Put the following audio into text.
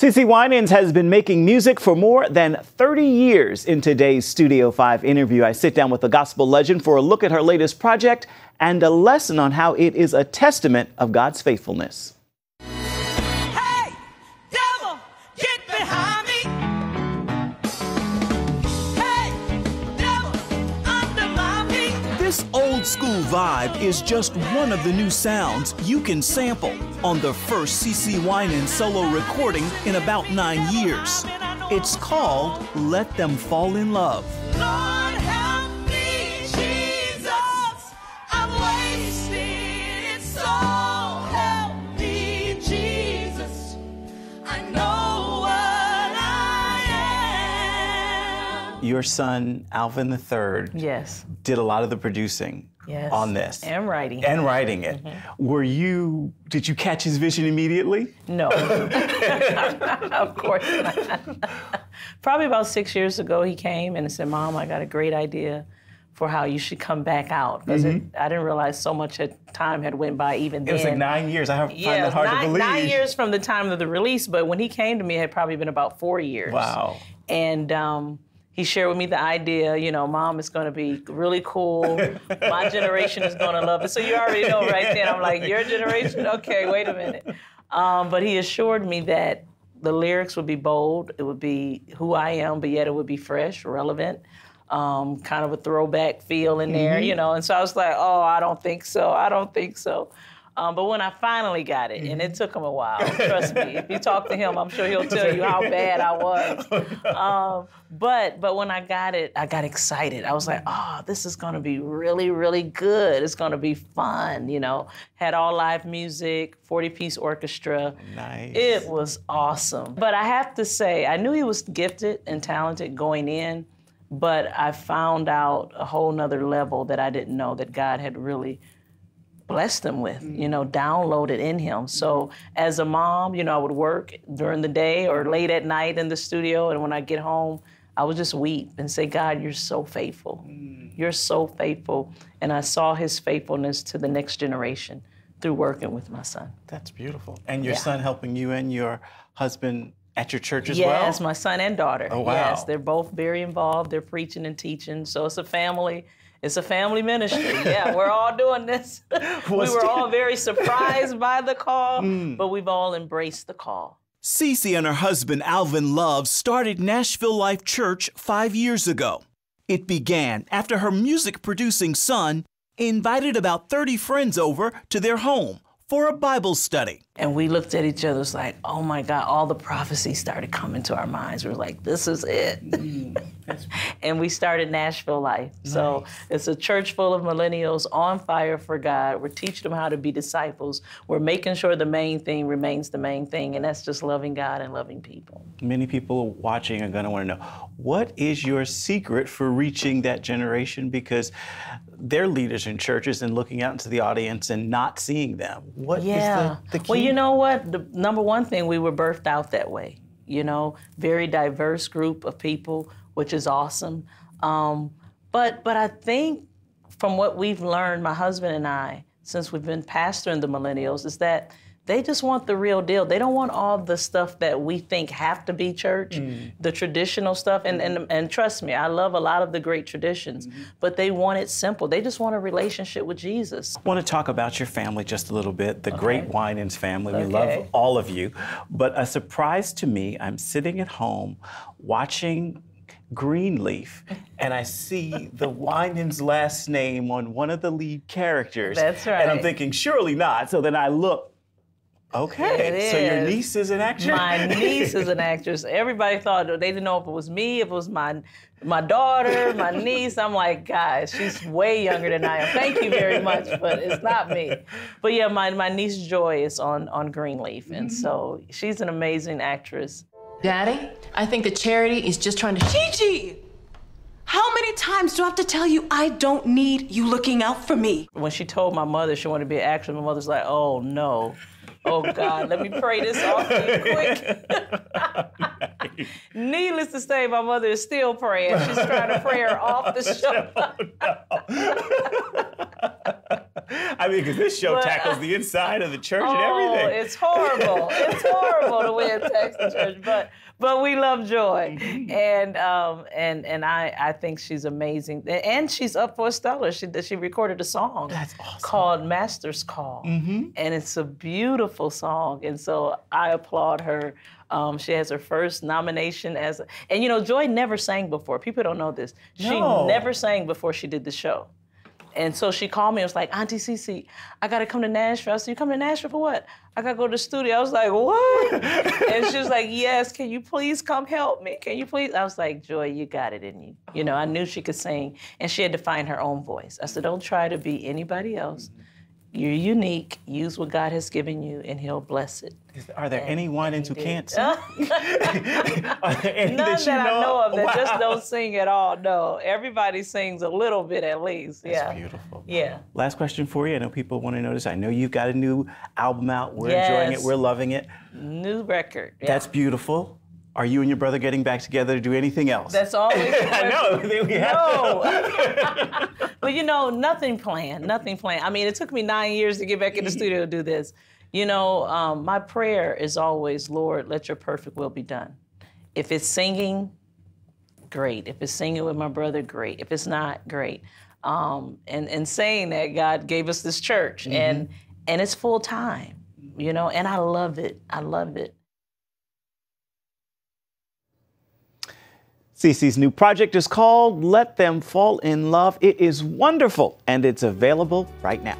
Cece Winans has been making music for more than 30 years. In today's Studio 5 interview, I sit down with the gospel legend for a look at her latest project and a lesson on how it is a testament of God's faithfulness. Hey, devil, get behind me. Hey, devil, under my feet. This old school vibe is just one of the new sounds you can sample on the first Cece Winans solo recording in about 9 years. It's called Let Them Fall in Love. Lord, help me, Jesus. I'm wasted, so help me, Jesus. I know what I am. Your son, Alvin III, Yes. did a lot of the producing on this. And writing. And writing it. Did you catch his vision immediately? No. Of course not. Probably about 6 years ago, he came and said, "Mom, I got a great idea for how you should come back out." Because I didn't realize so much time had went by even then. It was like 9 years. I find Yeah, that hard to believe. 9 years from the time of the release, but when he came to me, it had probably been about 4 years. Wow. And he shared with me the idea, Mom, it's going to be really cool. My generation is going to love it. So you already know right then. I'm like, your generation? Okay, wait a minute. But he assured me that the lyrics would be bold. It would be who I am, but yet it would be fresh, relevant, kind of a throwback feel in there, And so I was like, oh, I don't think so. I don't think so. But when I finally got it, and it took him a while, trust me. If you talk to him, I'm sure he'll tell you how bad I was. But when I got it, I got excited. I was like, oh, this is going to be really, really good. It's going to be fun, Had all live music, 40-piece orchestra. Nice. It was awesome. But I have to say, I knew he was gifted and talented going in, but I found out a whole nother level that I didn't know that God had really blessed him with, downloaded in him. So as a mom, I would work during the day or late at night in the studio, and when I get home, I would just weep and say, God, you're so faithful. You're so faithful. And I saw his faithfulness to the next generation through working with my son. That's beautiful. And your son helping you and your husband at your church as well? Yes, my son and daughter. Oh, wow. Yes, they're both very involved. They're preaching and teaching. So it's a family. It's a family ministry. Yeah, we're all doing this. We were all very surprised by the call, but we've all embraced the call. Cece and her husband, Alvin Love, started Nashville Life Church 5 years ago. It began after her music-producing son invited about 30 friends over to their home for a Bible study. And we looked at each other, it's like, oh my God, all the prophecies started coming to our minds. We were like, this is it. And we started Nashville Life. Nice. So it's a church full of millennials on fire for God. We're teaching them how to be disciples. We're making sure the main thing remains the main thing, and that's just loving God and loving people. Many people watching are going to want to know, what is your secret for reaching that generation? Because they're leaders in churches and looking out into the audience and not seeing them. What is the key? Well, you know what? The number one thing, we were birthed out that way. Very diverse group of people, which is awesome. But I think from what we've learned, my husband and I, since we've been pastoring the millennials, is that they just want the real deal. They don't want all the stuff that we think have to be church, the traditional stuff. And trust me, I love a lot of the great traditions, but they want it simple. They just want a relationship with Jesus. I want to talk about your family just a little bit, the great Winans family. We Okay. love all of you. But a surprise to me, I'm sitting at home watching Greenleaf, and I see the Winans last name on one of the lead characters. That's right. And I'm thinking, surely not. So then I look. Okay, so your niece is an actress? My niece is an actress. Everybody thought, they didn't know if it was me, if it was my daughter, my niece. I'm like, guys, she's way younger than I am. Thank you very much, but it's not me. But yeah, my niece Joy is on Greenleaf, and so she's an amazing actress. Daddy, I think the charity is just trying to... Gigi! How many times do I have to tell you I don't need you looking out for me? When she told my mother she wanted to be an actress, my mother's like, oh no. Oh God, let me pray this off quick. Needless to say, my mother is still praying. She's trying to pray her off the show. I mean, because this show tackles the inside of the church and everything. It's horrible. It's horrible the way it attacks the church, but we love Joy, and I think she's amazing, and she's up for a stellar. She recorded a song called Master's Call, and it's a beautiful song, and so I applaud her. She has her first nomination and you know, Joy never sang before. People don't know this. She never sang before she did the show. And so she called me and was like, Auntie Cece, I got to come to Nashville. I said, you come to Nashville for what? I got to go to the studio. I was like, what? And she was like, yes, can you please come help me? Can you please? I was like, Joy, you got it in you. You know, I knew she could sing, and she had to find her own voice. I said, don't try to be anybody else. You're unique. Use what God has given you, and He'll bless it. Are there any Winans who can't sing? Are there any None that I know of that just Wow. don't sing at all. No, everybody sings a little bit at least. That's beautiful. Yeah. Last question for you. I know people want to know this. I know you've got a new album out. We're enjoying it. We're loving it. New record. Yeah. That's beautiful. Are you and your brother getting back together to do anything else? That's always I know. We have no. But you know, nothing planned. Nothing planned. I mean, it took me 9 years to get back in the studio to do this. You know, my prayer is always, Lord, let your perfect will be done. If it's singing, great. If it's singing with my brother, great. If it's not, great. And saying that, God gave us this church, and it's full time, you know, and I love it. I love it. Cece's new project is called Let Them Fall in Love. It is wonderful, and it's available right now.